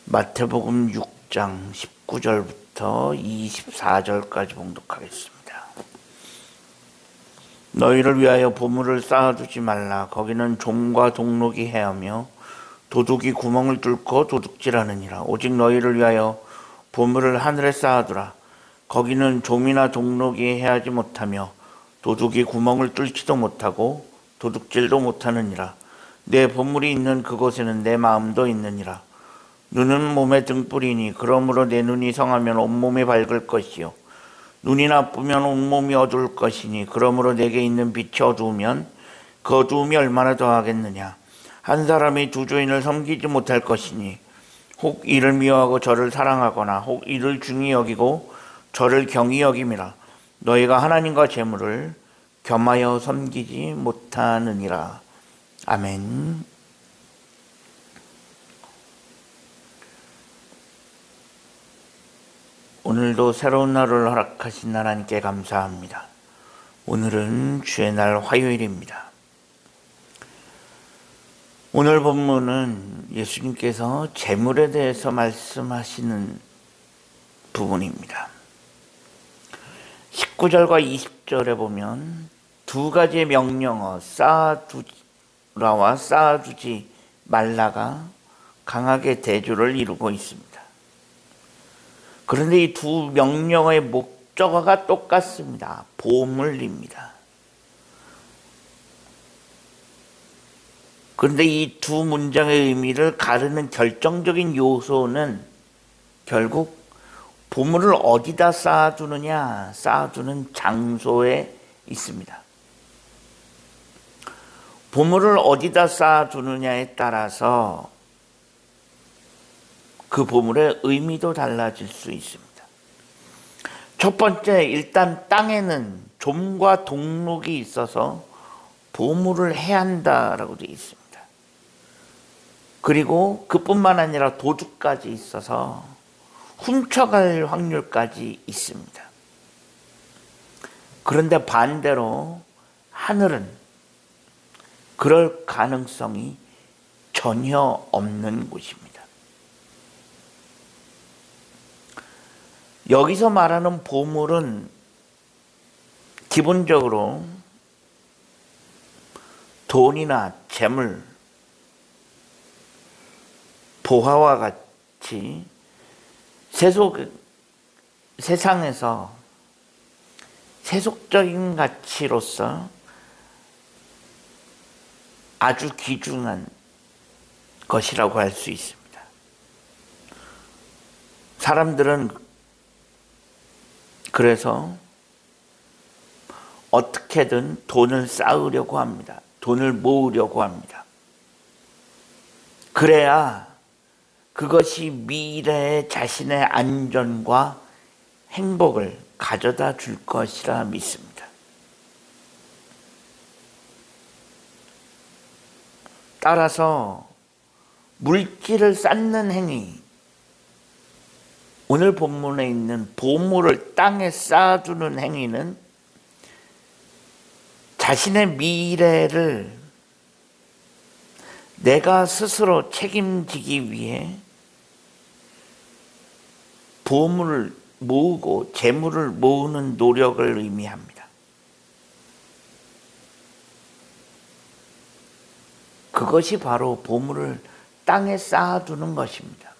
마태복음 6장 19절부터 24절까지 봉독하겠습니다. 너희를 위하여 보물을 쌓아두지 말라. 거기는 좀과 동록이 해하며 도둑이 구멍을 뚫고 도둑질하느니라. 오직 너희를 위하여 보물을 하늘에 쌓아두라. 거기는 좀이나 동록이 해하지 못하며 도둑이 구멍을 뚫지도 못하고 도둑질도 못하느니라. 내 보물이 있는 그곳에는 내 마음도 있느니라. 눈은 몸의 등불이니 그러므로 내 눈이 성하면 온몸이 밝을 것이요 눈이 나쁘면 온몸이 어두울 것이니 그러므로 내게 있는 빛이 어두우면 그 어두움이 얼마나 더하겠느냐. 한 사람이 두 주인을 섬기지 못할 것이니 혹 이를 미워하고 저를 사랑하거나 혹 이를 중히 여기고 저를 경히 여김이라. 너희가 하나님과 재물을 겸하여 섬기지 못하느니라. 아멘. 오늘도 새로운 날을 허락하신 하나님께 감사합니다. 오늘은 주의 날 화요일입니다. 오늘 본문은 예수님께서 재물에 대해서 말씀하시는 부분입니다. 19절과 20절에 보면 두 가지의 명령어 쌓아두라와 쌓아두지 말라가 강하게 대조를 이루고 있습니다. 그런데 이 두 명령어의 목적어가 똑같습니다. 보물입니다. 그런데 이 두 문장의 의미를 가르는 결정적인 요소는 결국 보물을 어디다 쌓아두느냐, 쌓아두는 장소에 있습니다. 보물을 어디다 쌓아두느냐에 따라서 그 보물의 의미도 달라질 수 있습니다. 첫 번째, 일단 땅에는 좀과 동록이 있어서 보물을 해야 한다라고 되어 있습니다. 그리고 그뿐만 아니라 도둑까지 있어서 훔쳐갈 확률까지 있습니다. 그런데 반대로 하늘은 그럴 가능성이 전혀 없는 곳입니다. 여기서 말하는 보물은 기본적으로 돈이나 재물, 보화와 같이 세상에서 세속적인 가치로서 아주 귀중한 것이라고 할 수 있습니다. 사람들은 그래서 어떻게든 돈을 쌓으려고 합니다. 돈을 모으려고 합니다. 그래야 그것이 미래의 자신의 안전과 행복을 가져다 줄 것이라 믿습니다. 따라서 물질을 쌓는 행위, 오늘 본문에 있는 보물을 땅에 쌓아두는 행위는 자신의 미래를 내가 스스로 책임지기 위해 보물을 모으고 재물을 모으는 노력을 의미합니다. 그것이 바로 보물을 땅에 쌓아두는 것입니다.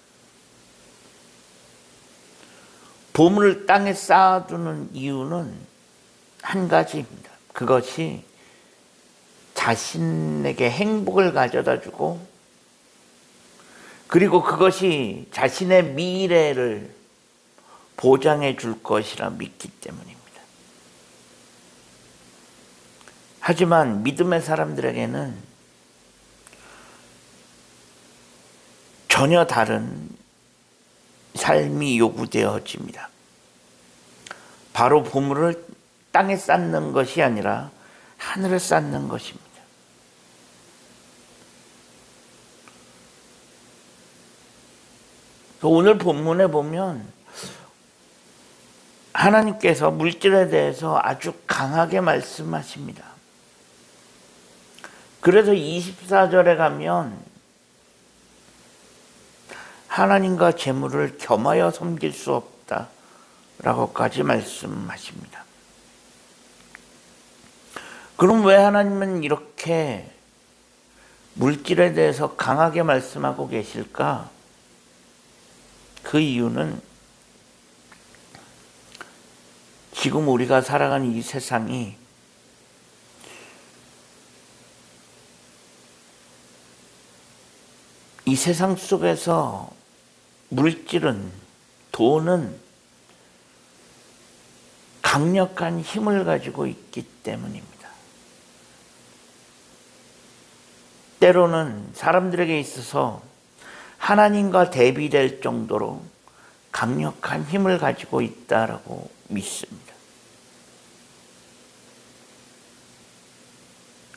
보물을 땅에 쌓아두는 이유는 한 가지입니다. 그것이 자신에게 행복을 가져다 주고 그리고 그것이 자신의 미래를 보장해 줄 것이라 믿기 때문입니다. 하지만 믿음의 사람들에게는 전혀 다른 삶이 요구되어집니다. 바로 보물을 땅에 쌓는 것이 아니라 하늘에 쌓는 것입니다. 오늘 본문에 보면 하나님께서 물질에 대해서 아주 강하게 말씀하십니다. 그래서 24절에 가면 하나님과 재물을 겸하여 섬길 수 없다라고까지 말씀하십니다. 그럼 왜 하나님은 이렇게 물질에 대해서 강하게 말씀하고 계실까? 그 이유는 지금 우리가 살아가는 이 세상이 이 세상 속에서 물질은, 돈은 강력한 힘을 가지고 있기 때문입니다. 때로는 사람들에게 있어서 하나님과 대비될 정도로 강력한 힘을 가지고 있다라고 믿습니다.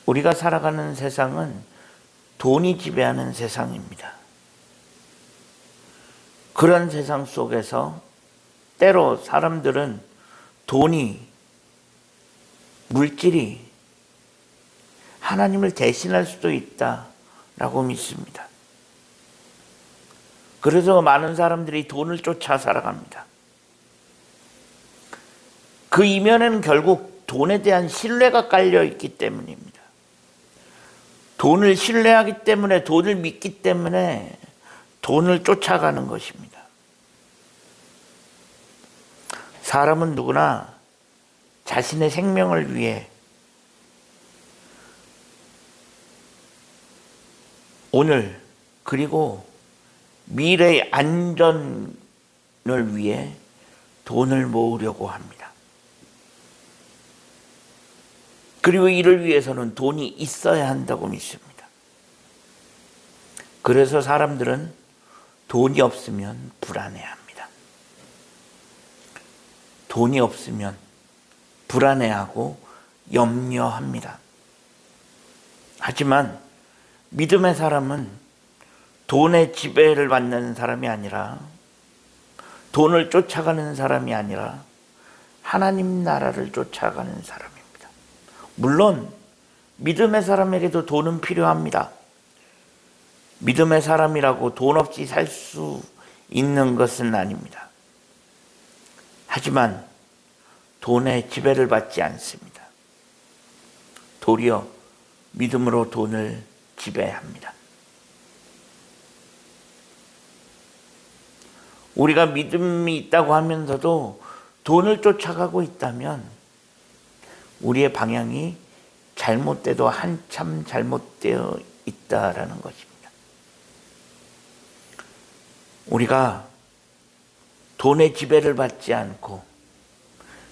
우리가 살아가는 세상은 돈이 지배하는 세상입니다. 그런 세상 속에서 때로 사람들은 돈이, 물질이 하나님을 대신할 수도 있다라고 믿습니다. 그래서 많은 사람들이 돈을 쫓아 살아갑니다. 그 이면에는 결국 돈에 대한 신뢰가 깔려 있기 때문입니다. 돈을 신뢰하기 때문에, 돈을 믿기 때문에 돈을 쫓아가는 것입니다. 사람은 누구나 자신의 생명을 위해 오늘 그리고 미래의 안전을 위해 돈을 모으려고 합니다. 그리고 이를 위해서는 돈이 있어야 한다고 믿습니다. 그래서 사람들은 돈이 없으면 불안해합니다. 돈이 없으면 불안해하고 염려합니다. 하지만 믿음의 사람은 돈의 지배를 받는 사람이 아니라, 돈을 쫓아가는 사람이 아니라 하나님 나라를 쫓아가는 사람입니다. 물론 믿음의 사람에게도 돈은 필요합니다. 믿음의 사람이라고 돈 없이 살 수 있는 것은 아닙니다. 하지만 돈의 지배를 받지 않습니다. 도리어 믿음으로 돈을 지배합니다. 우리가 믿음이 있다고 하면서도 돈을 쫓아가고 있다면 우리의 방향이 잘못돼도 한참 잘못되어 있다라는 것입니다. 우리가 돈의 지배를 받지 않고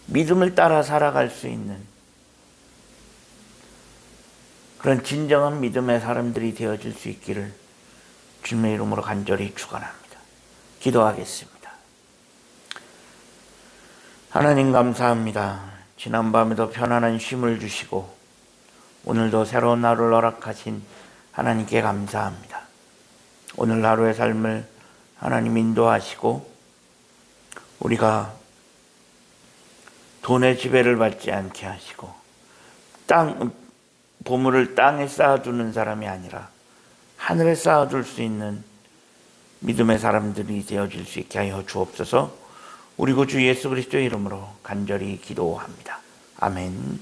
믿음을 따라 살아갈 수 있는 그런 진정한 믿음의 사람들이 되어질 수 있기를 주님의 이름으로 간절히 축원합니다. 기도하겠습니다. 하나님 감사합니다. 지난밤에도 편안한 쉼을 주시고 오늘도 새로운 하루를 허락하신 하나님께 감사합니다. 오늘 하루의 삶을 하나님 인도하시고 우리가 돈의 지배를 받지 않게 하시고 보물을 땅에 쌓아두는 사람이 아니라 하늘에 쌓아둘 수 있는 믿음의 사람들이 되어질 수 있게 하여 주옵소서. 우리 구주 예수 그리스도의 이름으로 간절히 기도합니다. 아멘.